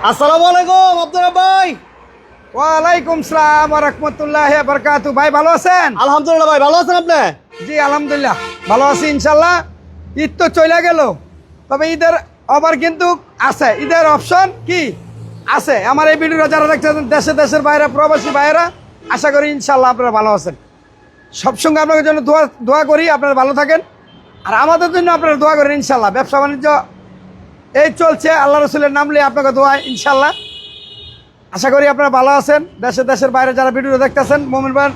আসসালামু আলাইকুম আব্দুল ভাই। ওয়ালাইকুম সালাম ওয়া রাহমাতুল্লাহি ওয়া বারাকাতুহু। ভাই ভালো আছেন? আলহামদুলিল্লাহ ভাই, ভালো আছেন আপনি? জি আলহামদুলিল্লাহ ভালো আছি ইনশাল্লাহ। ঈদ তো চলে গেল, তবে ঈদের আবার কিন্তু আছে, ঈদের অপশন কি আছে। আমার এই ভিডিওটা যারা দেখছেন দেশের বাইরে প্রবাসী ভাইয়েরা, আশা করি ইনশাল্লাহ আপনারা ভালো আছেন। সবসঙ্গে আপনাদের জন্য দোয়া করি আপনারা ভালো থাকেন, আর আমাদের জন্য আপনারা দোয়া করেন ইনশাল্লাহ। ব্যবসা বাণিজ্য এই চলছে, আল্লাহ রসুলের নাম নিয়ে আপনাকে দোয়া ইনশাল্লাহ। আশা করি আপনারা ভালো আছেন। দেশের বাইরে যারা ভিডিও দেখতেছেন, মোমিন ভাই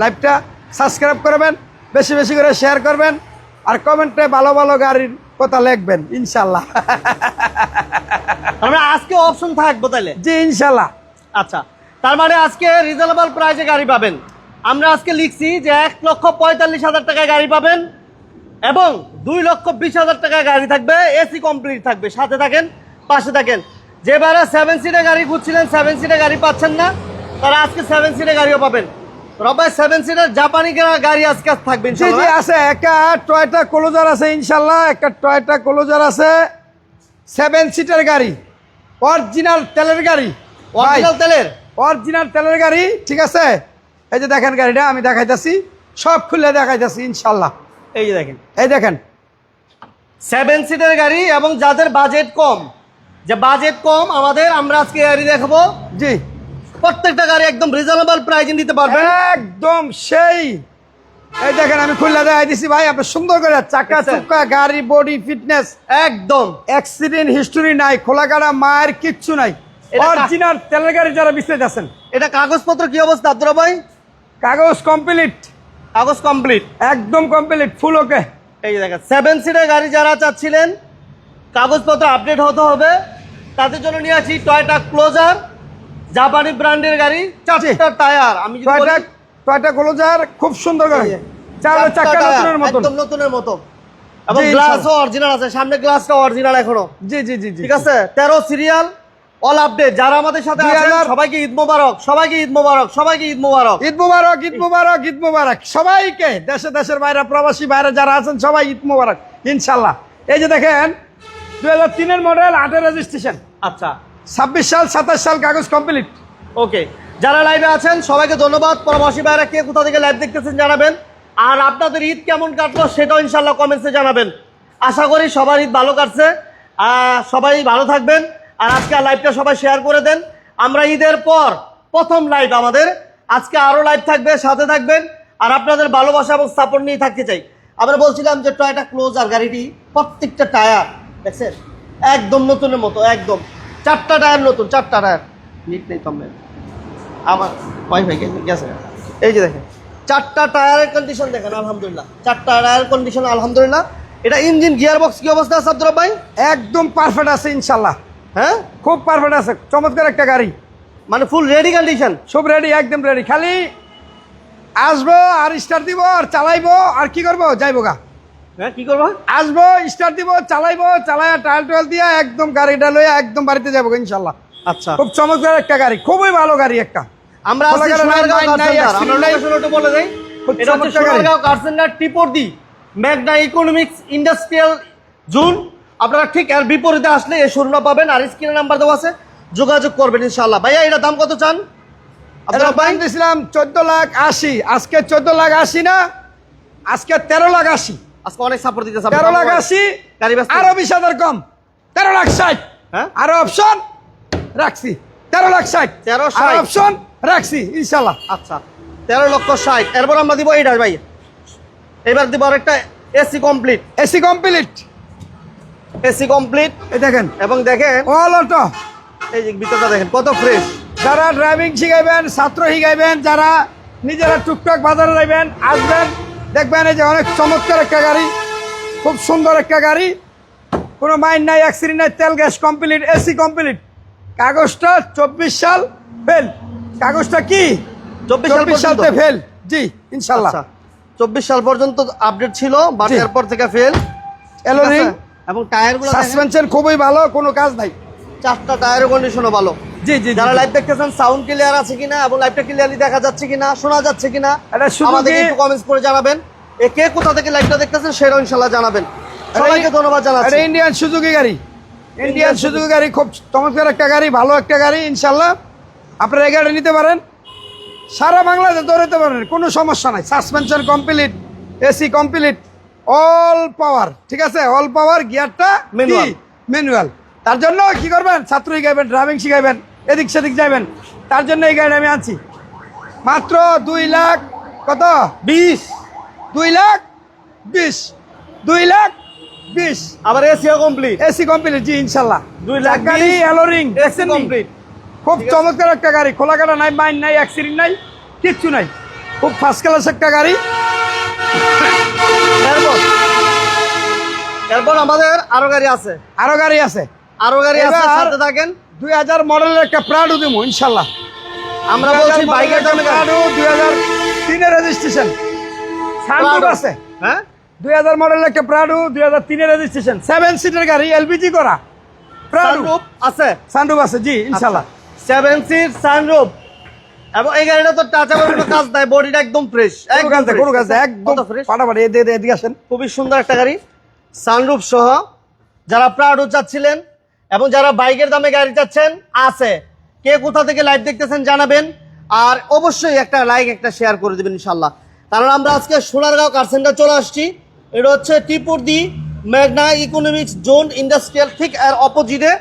লাইভটা সাবস্ক্রাইব করবেন, বেশি বেশি করে শেয়ার করবেন, আর কমেন্টে ভালো ভালো গাড়ির কথা লিখবেন ইনশাল্লাহ। আমরা আজকে অপশন থাকবো তাহলে? জি ইনশাল্লাহ। আচ্ছা, তার মানে আজকে রিজনেবল প্রাইসে গাড়ি পাবেন। আমরা আজকে লিখছি যে 1,45,000 টাকায় গাড়ি পাবেন এবং 2,20,000 টাকায় গাড়ি থাকবে, এসি কমপ্লিট থাকবে। সাথে থাকেন, পাশে থাকেন। যেবারে 7 সিটের গাড়ি খুঁজছিলেন, 7 সিটের গাড়ি পাচ্ছেন না, তারা আজকে 7 সিটের গাড়িও পাবেন। রবাই 7 সিটের জাপানি গাড়ি আজকে থাকবে জি জি আছে, একটা টয়োটা ক্লোজার আছে ইনশাল্লাহ, একটা টয়োটা ক্লোজার আছে 7 সিটের গাড়ি, অরিজিনাল তেলের গাড়ি। অরিজিনাল তেলের গাড়ি, ঠিক আছে। এই যে দেখেন গাড়িটা আমি দেখাইতেছি, সব খুলে দেখাইতেছি ইনশাল্লাহ। এই যে দেখেন, এই দেখেন 7 সিটের গাড়ি এবং যাদের বাজেট কম, যে বাজেট কম আমরা আজকে গাড়ি দেখাবো। জি, প্রত্যেকটা গাড়ি একদম রিজনেবল প্রাইসে নিতে পারবেন, একদম সেই। এই দেখেন আমি খুলে দেখাই দিছি ভাই, আপনি সুন্দর করে চাকা চুক্কা গাড়ি বডি ফিটনেস একদম অ্যাক্সিডেন্ট হিস্টোরি নাই, খোলা কাটা মায়ের কিচ্ছু নাই। অরিজিনাল তেলের গাড়ি যারা বিক্রেতা আছেন। এটা কাগজপত্র কি অবস্থা আব্দুর ভাই? কাগজ কমপ্লিট, কাগজ কমপ্লিট, একদম কমপ্লিট, ফুল ওকে। এই যে দেখেন 7 সিটের গাড়ি যারা চাচ্ছিলেন কাগজপত্র আপডেট হতে হবে, তাদের জন্য নিয়ে আসি টয়োটা ক্লোজার, জাপানি ব্র্যান্ডের গাড়ি, 4টা টায়ার। আমি টয়োটা ক্লোজার খুব সুন্দর গাড়ি, চাকা নতুনের মতো, একদম নতুনের মতো, এবং গ্লাসও অরিজিনাল আছে, সামনে গ্লাসটা অরিজিনাল এখনো। জি জি জি ঠিক আছে, 13 সিরিয়াল, অল আপডেট। যারা আমাদের সাথে আছেন সবাইকে ঈদ মোবারক, সবাইকে ঈদ মোবারক, সবাইকে ঈদ মোবারক, ঈদ মোবারক, ঈদ মোবারক, ঈদ মোবারক সবাইকে। দেশের বাইরে প্রবাসী বাইরে যারা আছেন সবাই ঈদ মোবারক ইনশাল্লাহ। এই যে দেখেন 2003 মডেল, 8 রেজিস্ট্রেশন। আচ্ছা, 26 সাল 27 সাল কাগজ কমপ্লিট। ওকে, যারা লাইভে আছেন সবাইকে ধন্যবাদ। প্রবাসী ভাইরা কে কোথা থেকে লাইভ দেখতেছেন জানাবেন, আর আপনাদের ঈদ কেমন কাটলো সেটাও ইনশাল্লাহ কমেন্টসে জানাবেন। আশা করি সবার ঈদ ভালো কাটছে, সবাই ভালো থাকবেন। আর আজকে লাইভটা সবাই শেয়ার করে দেন। আমরা ঈদের পর প্রথম লাইভ আমাদের, আজকে আরও লাইভ থাকবে, সাথে থাকবেন। আর আপনাদের ভালোবাসা এবং সাপোর্ট নিয়ে থাকতে চাই। আমরা বলছিলাম যে টয়োটা ক্লোজার গাড়িটি প্রত্যেকটা টায়ার দেখছেন একদম নতুনের মতো, একদম 4টা টায়ার নতুন, 4টা টায়ার নিট নেই তো আমার ওয়াইফাই গেছে। এই যে দেখেন 4টা টায়ারের কন্ডিশন দেখেন, আলহামদুলিল্লাহ 4টা টায়ার কন্ডিশন আলহামদুলিল্লাহ। এটা ইঞ্জিন গিয়ার বক্স কি অবস্থা আছে আব্দুর ভাই? একদম পারফেক্ট আছে ইনশাল্লাহ। হ্যাঁ, খুব পারফেক্ট আছে, চমৎকার একটা গাড়ি, মানে ফুল রেডি কন্ডিশন, সব রেডি, একদম রেডি। খালি আসবো আর স্টার্ট দিব আর চালাইবো, আর কি করবো, যাইবো গা। হ্যাঁ, কি করবো? আসবো, স্টার্ট দিব, চালাইবো, চালাইয়া টায়াল দিয়ে একদম গাড়িটা লইয়া একদম বাড়িতে যাবো ইনশাল্লাহ। আচ্ছা, খুব চমৎকার একটা গাড়ি, খুবই ভালো গাড়ি একটা। আমরা বলে দেই, এটা হচ্ছে Sonargaon car center, Tipordi Magna economics industrial zone. আপনারা ঠিক এর বিপরীতে আসলে এই শোরুমটা পাবেন, আর স্ক্রিনে নাম্বার দেওয়া আছে, যোগাযোগ করবেন ইনশাআল্লাহ। ভাইয়া এটা দাম কত চান? আপনারা ভাই দিয়েছিলাম 14,80,000, আজকে 14,80,000 না, আজকে 13,80,000। আজকে অনেক সাপোর্ট দিতেছে। 13,80,000 গাড়ি ব্যস্ত, আরো 20,000 কম, 13,60,000। হ্যাঁ, আরো অপশন রাখছি 13,60,000, 13,60,000 অপশন রাখছি ইনশাআল্লাহ। আচ্ছা, 13,60,000। এরপর আমরা দিব এইটা ভাই, এবার দিব আরেকটা AC complete, AC complete, AC complete. এই দেখেন, এবং দেখেন অল অটো, এই যে ভিতরটা দেখেন কত ফ্রেশ। যারা ড্রাইভিং শিখাইবেন, ছাত্র শিখাইবেন, যারা নিজেরা টুকটাক বাজারে যাইবেন, আসবেন দেখবেন এই যে অনেক চমৎকার একটা গাড়ি, খুব সুন্দর একটা গাড়ি, কোনো মাইন্ড নাই, অ্যাক্সিডেন্ট নাই, তেল গ্যাস কমপ্লিট, এসি কমপ্লিট। কাগজটা 24 সাল ফেল, কাগজটা কি 24 সালতে ফেল। জি ইনশাল্লাহ। 24 সাল পর্যন্ত আপডেট ছিল, বাট এরপর থেকে ফেল। এলোরিং এবং টায়ারগুলো সাসপেনশন খুবই ভালো, কোনো কাজ নাই। 4টা টায়ারের কন্ডিশনও ভালো। জি জি, যারা লাইভ দেখতেছেন সাউন্ড ক্লিয়ার আছে কিনা এবং লাইভটা ক্লিয়ারলি দেখা যাচ্ছে কিনা, শোনা যাচ্ছে কিনা আমাদের একটু কমেন্টস করে জানাবেন। কে কোথা থেকে লাইভটা দেখতেছেন সেটাও ইনশাআল্লাহ জানাবেন। সবাইকে ধন্যবাদ জানাচ্ছি। এটা ইন্ডিয়ান সুজুকি গাড়ি, ইন্ডিয়ান সুজুকি গাড়ি, খুব চমৎকার একটা গাড়ি, ভালো একটা গাড়ি। ইনশাল্লাহ আপনারা এই গাড়ি নিতে পারেন, সারা বাংলাদেশে দৌড়াতে পারেন, কোনো সমস্যা নাই। Suspension complete, AC complete, all পাওয়ার, ঠিক আছে, অল পাওয়ার, গিয়ারটা Manual. ম্যানুয়াল। তার জন্য কি করবেন, ছাত্র শিখাইবেন, ড্রাইভিং শিখাইবেন, এদিক সেদিক যাইবেন, তার জন্য এই গাড়ি আমি আনছি। মাত্র 2 লাখ কত, 20। 2 লাখ 20, 2 লাখ 20, আবার এসিও কমপ্লিট। এসি কমপ্লিট, জি ইনশাল্লাহ। 2 লাখ গাড়ি 20, অ্যালোরিং এসি কমপ্লিট। খুব চমৎকার একটা গাড়ি, খোলা কাটা নাই, মাইন নাই, অ্যাক্সিডেন্ট নাই, কিচ্ছু নাই, খুব ফার্স্ট ক্লাস একটা গাড়ি। এরপর আমাদের আরো গাড়ি আছে, আরো গাড়ি আছে, আরো গাড়ি আছে, এবার সাথে থাকেন। 2000 মডেলের একটা প্রাডো দিব ইনশাল্লাহ। আমরা বলছি বাইকের দামে প্রাডো 2003 এর রেজিস্ট্রেশন, সানরুফ আছে। হ্যাঁ, 2000 মডেলের একটা প্রাডো 2003 এর রেজিস্ট্রেশন, 7 সিটের গাড়ি, এলপিজি করা প্রাডো, সানরুফ আছে, সানরুফ আছে, জি ইনশাল্লাহ। 7 সিট সানরুফ। এবং এই গাড়িটা তো টাচ আবার কোনো কাজ নাই, বডিটা একদম ফ্রেশ, কোনো কাজ নেই, একদম ফ্রেশ, ফাটাফাটি। এদিকে আসেন। খুবই সুন্দর একটা গাড়ি, সানরুফ সহ। যারা প্রাউডো চাচ্ছিলেন এবং যারা বাইকের দামে গাড়ি চাচ্ছেন, আছে। কে কোথা থেকে লাইভ দেখতেছেন জানাবেন, আর অবশ্যই একটা লাইক, একটা শেয়ার করে দেবেন ইনশাল্লাহ। কারণ আমরা আজকে সোনারগাঁও কার সেন্টার চলে আসছি। এটা হচ্ছে টিপুর দি মেঘনা ইকোনমিক্স জোন ইন্ডাস্ট্রিয়াল, ঠিক এর অপোজিটে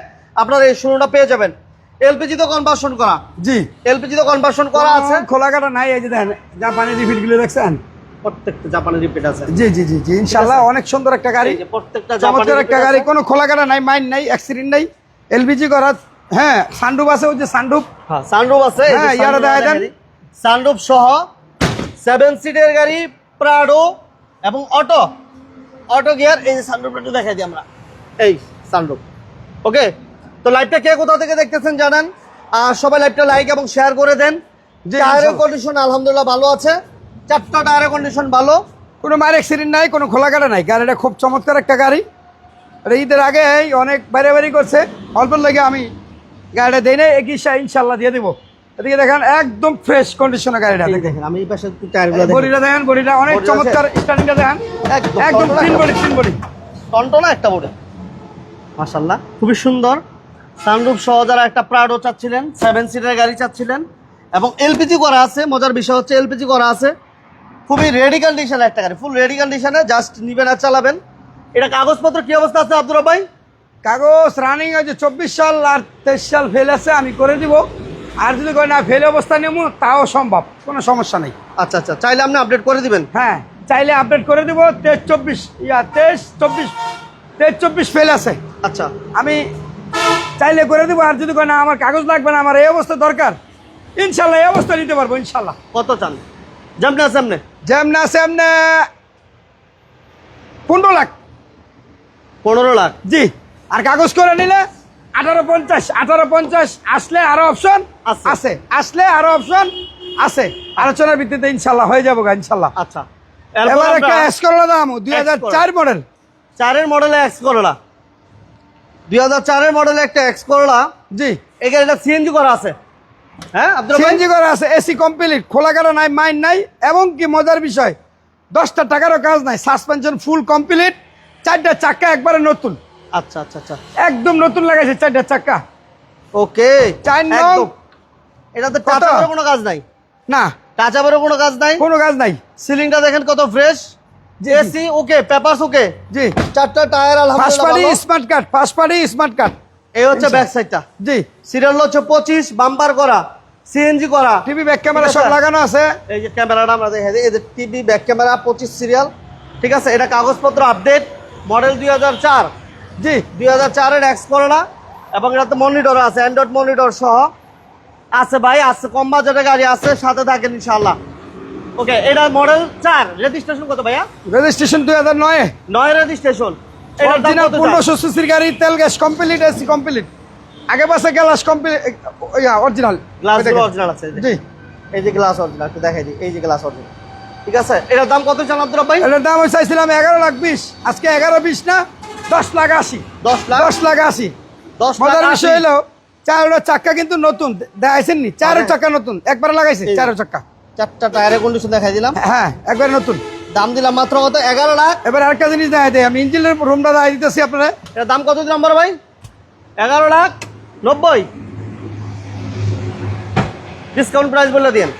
আপনারা এই শোরুমটা পেয়ে যাবেন। এলপিজি তো কনভার্সন করা, জি এলপিজি তো কনভার্সন করা আছে, খোলা কাটা নাই। এই যে দেখেন জাপানি রিফিট গুলো দেখছেন, প্রত্যেকটা জাপানি রিপিট আছে। জি জি জি জি ইনশাআল্লাহ, অনেক সুন্দর একটা গাড়ি, এই যে প্রত্যেকটা চমৎকার একটা গাড়ি, জাপানি কোনো খোলা কাটা নাই, মাইন নাই, অ্যাক্সিডেন্ট নাই, এলপিজি করা। হ্যাঁ, সানরুফ আছে, ওই যে সানরুফ, হ্যাঁ সানরুফ আছে। হ্যাঁ, ইয়ারা দেখায় দেন। সানরুফ সহ 7 সিটের গাড়ি প্রাডো এবং অটো, অটো গিয়ার। এই যে সানরুফটা একটু দেখাই দিই আমরা, এই সানরুফ। ওকে, তো লাইভটা কে কোথা থেকে দেখতেছেন জানান, আর সবাই লাইভটা লাইক এবং শেয়ার করে দেন। টায়ারের কন্ডিশন আলহামদুলিল্লাহ ভালো আছে, 4টা টায়ারের কন্ডিশন ভালো, কোনো মার অ্যাক্সিডেন্ট নাই, কোনো খোলা কাটা নাই। গাড়িটা খুব চমৎকার একটা গাড়ি। আর ঈদের আগে অনেক বাইরে করছে, অল্প লাগে আমি গাড়িটা দেই নাই, ইনশাল্লাহ দিয়ে দিব। এদিকে দেখেন একদম ফ্রেশ কন্ডিশনের গাড়িটা, এই দেখেন আমি এই পাশে একটু টায়ারগুলো দেখেন, বডিটা দেখেন, বডিটা অনেক বডি চমৎকার, স্টার্টিংটা দেখেন একদম একদম ক্লিন বডি, ক্লিন বডি, টনটনা একটা বডি, মাশাআল্লাহ খুবই সুন্দর। সানরুফ সহ যারা একটা প্রাডো চাচ্ছিলেন, 7 সিটের গাড়ি চাচ্ছিলেন এবং এলপিজি করা আছে, মজার বিষয় হচ্ছে এলপিজি করা আছে, খুবই রেডি কন্ডিশনে একটা গাড়ি, ফুল রেডি কন্ডিশনে, জাস্ট নিবেন আর চালাবেন। এটা কাগজপত্র কি অবস্থা আছে আব্দুর ভাই? কাগজ রানিং আছে, 24 সাল আর 23 সাল ফেল আছে, আমি করে দিব। আর যদি করে না ফেল অবস্থা নেবো তাও সম্ভব, কোনো সমস্যা নেই। আচ্ছা আচ্ছা, চাইলে আপনি আপডেট করে দিবেন। হ্যাঁ, চাইলে আপডেট করে দিব। 23-24 ফেল আছে, আচ্ছা, আমি চাইলে করে দিব। আর যদি করে না আমার কাগজ লাগবে না, আমার এই অবস্থা দরকার, ইনশাল্লাহ এই অবস্থা নিতে পারবো ইনশাল্লাহ। কত চান? যেমনি আছে এমনি, যেমন আছে এমনি 15 লাখ, 15 লাখ। জি। আর কাগজ করে নিলে 1850 আসলে আরো অপশন আছে। আছে, আসলে আরো অপশন আছে, আলোচনার ভিত্তিতে ইনশাল্লাহ হয়ে যাবো গা ইনশাল্লাহ। আচ্ছা, এবার একটা এসকরলা দাম 2004 মডেল, 4-এর মডেলে এক্স করোলা, 2004-এর মডেলে একটা এক্স করোলা। জি, এই গাড়িটা সিএনজি করা আছে, হ্যাঁ আব্দুর ভাই? সিএনজি করা আছে, এসি কমপ্লিট, খোলা কাটা নাই, মাইন নাই, এবং কি মজার বিষয় 10টা টাকারও কাজ নাই, সাসপেনশন ফুল কমপ্লিট, 4টা চাক্কা একবারে নতুন, আচ্ছা আচ্ছা আচ্ছা, একদম নতুন লাগাইছে 4টা চাক্কা। ওকে, 4 নং, একদম। এটাতে টাচ কত? আবারও কোনো কাজ নাই, না টাচ আবারও কোনো কাজ নাই। কোনো কাজ নাই, সিলিংটা দেখেন কত ফ্রেশ, জি, এসি ওকে, পেপারস ওকে, জি। 4টা টায়ার ফার্স্ট আলহামদুলিল্লাহ পার্টি ভালো। Smart card, first party smart card, এই হচ্ছে ব্যাক সাইডটা, জি। সিরিয়াল হচ্ছে 25, বাম্পার করা, সিএনজি করা, টিভি ব্যাক ক্যামেরা ঠিক সব আছে? লাগানো আছে, এই যে ক্যামেরাটা আমরা দেখাই দিই, এই যে টিভি ব্যাক ক্যামেরা 25 সিরিয়াল, ঠিক আছে। এটা কাগজপত্র আপডেট, মডেল 2004, জি। 2004-এর এক্স করোলা, এবং এটাতে মনিটর আছে, অ্যান্ড্রয়েড মনিটর সহ আছে ভাই, আছে কম বাজেটের গাড়ি আছে, সাথে থাকেন ইনশাআল্লাহ। ওকে, এটা মডেল 4, রেজিস্ট্রেশন কত ভাইয়া? Registration 2009 9 registration. অরিজিনাল 1500 সিসির গাড়ি, তেল গ্যাস কমপ্লিট, এসি কমপ্লিট, আগে পাশে glass complete, original glass original আছে, জি। এই যে গ্লাস অরিজিনাল, একটু দেখাই দিই, এই যে গ্লাস অরিজিনাল, ঠিক আছে। এটার দাম কত চান আব্দুর ভাই? এটার দাম আমি চাইছিলাম 11,20,000, আজকে 11,20 না 10,80,000, 10 লাখ, 10,80,000। 10 মজার লাখ বিষয় হলো 4টা চাক্কা কিন্তু নতুন, দেখাইছেন নি? 4 চাক্কা নতুন, একবার লাগাইছে 4 চাক্কা, 4টা টায়ারের কন্ডিশন দেখাই দিলাম, হ্যাঁ একবার নতুন। দাম দিলাম মাত্র কত? 11 লাখ। এবার আরেকটা জিনিস দেখাই দেয়, আমি ইঞ্জিনের রুমটা দেখাই দিতেছি আপনারা। এটার দাম কত দিলাম বড় ভাই? 11,90,000 ডিসকাউন্ট প্রাইস বলে দিন।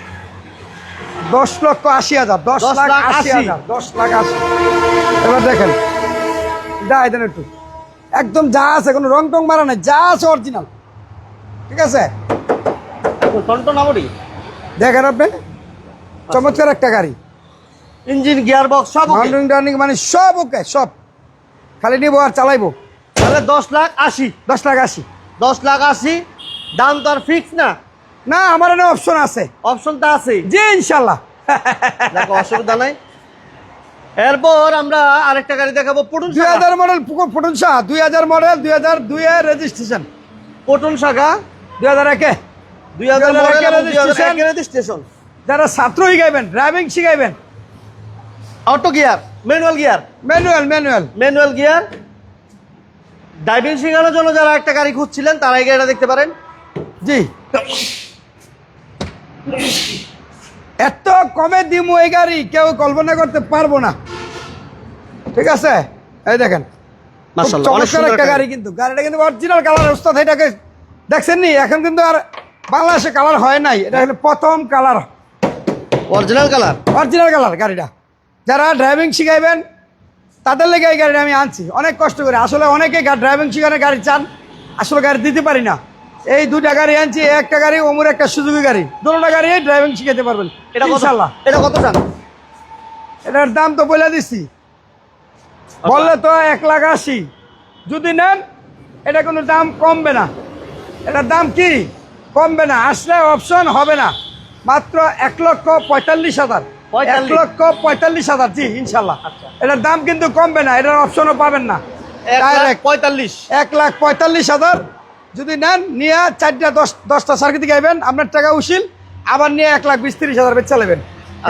10,80,000 10,80,000 10,80,000। এবার দেখেন দেন একটু, একদম যা আছে, কোনো রং টং মারা নাই, যা আছে অরিজিনাল। ঠিক আছে, টনটনাবড়ি দেখেন আপনি, চমৎকার একটা গাড়ি, ইঞ্জিন গিয়ার বক্স সব okay। মাউন্টিং টার্নিং মানে সব ওকে, সব খালি নিবো আর চালাইবো। তাহলে 10,80,000 10,80,000। 10,80,000 দাম তো আর ফিক্স না, না আমার এনে অপশন আছে, অপশন তো আছে, জি ইনশাল্লাহ। দেখো অসুবিধা নাই। এরপর আমরা আরেকটা গাড়ি দেখাবো, পটুন 2000 মডেল পটুনশা, 2000 মডেল, 2002 এর রেজিস্ট্রেশন, পটুন শাখা 2001 2000 মডেল এবং registration। 2001 রেজিস্ট্রেশন। যারা ছাত্র শিখাইবেন, ড্রাইভিং শিখাইবেন, auto gear, manual gear, manual gear, driving শেখানোর জন্য যারা একটা গাড়ি খুঁজছিলেন তারা এই গাড়িটা দেখতে পারেন। জি এত কমে দিমু এই গাড়ি কেউ কল্পনা করতে পারবো না। ঠিক আছে, এই দেখেন মাশাআল্লাহ, অনেক চমৎকার সুন্দর একটা গাড়ি, কিন্তু গাড়িটা কিন্তু অরিজিনাল কালার। ওস্তাদ এটাকে দেখছেন নি, এখন কিন্তু আর বাংলাদেশে কালার হয় নাই, এটা হলো প্রথম colour, original colour. Original colour গাড়িটা। যারা ড্রাইভিং শিখাইবেন তাদের লেগে এই গাড়িটা আমি আনছি, অনেক কষ্ট করে। আসলে অনেকে ড্রাইভিং শিখানোর গাড়ি চান, আসলে গাড়ি দিতে পারি না। এই দুটা গাড়ি আনছি, একটা গাড়ি ওমর, একটা সুজুকি গাড়ি, দুটোটা গাড়ি ড্রাইভিং শিখাতে পারবেন এটা কত? ইনশাআল্লাহ। এটা কত চান? এটার দাম তো বলে দিচ্ছি, বললে তো 1,80,000। যদি নেন এটা কোনো দাম কমবে না, এটার দাম কি কমবে না, আসলে অপশন হবে না। মাত্র 1,45,000, 1,45,000, জি ইনশাল্লাহ। আচ্ছা। এটার দাম কিন্তু কমবে না, এটার অপশনও পাবেন না। 1,45,000 1,45,000 যদি নেন, নিয়ে 4টা সার্কিট গাইবেন, আপনার টাকা উশিল, আবার নিয়ে 1,20,000-30,000 বেচে চালাবেন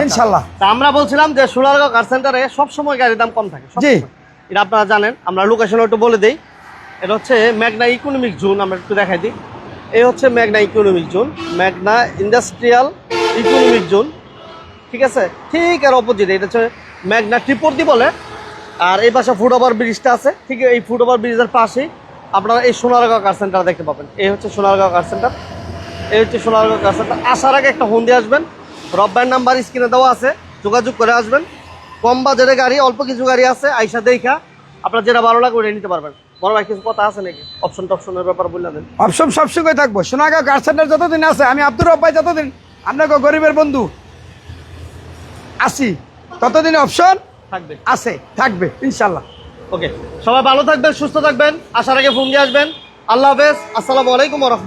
ইনশাল্লাহ। তা আমরা বলছিলাম যে সোনারগাঁও কার সেন্টারে সবসময় গাড়ির দাম কম থাকে, জি। এটা আপনারা জানেন। আমরা লোকেশন একটু বলে দিই, এটা হচ্ছে মেঘনা ইকোনমিক জোন। আমরা একটু দেখাই দিই, এই হচ্ছে মেঘনা ইকোনমিক জোন, মেঘনা ইন্ডাস্ট্রিয়াল ইকোনমিক জোন। ঠিক আছে, ঠিক আর অপোজিট এটা হচ্ছে মেঘনা ত্রিপর্দি বলে। আর এই পাশে ফুটওভার ব্রিজটা আছে, ঠিক এই ফুটওভার ব্রিজের পাশেই আপনারা এই সোনারগাঁও কার সেন্টার দেখতে পাবেন। এই হচ্ছে সোনারগাঁও কার সেন্টার, এই হচ্ছে সোনারগাঁও কার সেন্টার। আসার আগে একটা ফোন দিয়ে আসবেন, রব্বাইয়ের নাম্বার স্ক্রিনে দেওয়া আছে, যোগাযোগ করে আসবেন। কম বাজারে গাড়ি, অল্প কিছু গাড়ি আছে, আইসা দেখা আপনার যেটা ভালো লাগে ওটা নিতে পারবেন। বড় ভাই কিছু কথা আছে নাকি অপশনের ব্যাপারে বললেন? অপশন সবসময় থাকবো। সোনারগাঁও কার সেন্টার যতদিন আছে, আমি আব্দুর রব্বাই যতদিন আপনাকে গরিবের বন্ধু আসি, ততদিন অপশন থাকবে, আছে, থাকবে ইনশাল্লাহ। ওকে, সবাই ভালো থাকবেন, সুস্থ থাকবেন। আসার আগে ফোন দিয়ে আসবেন। আল্লাহ হাফেজ, আসসালামু আলাইকুম ওয়া রাহমাতুল্লাহ।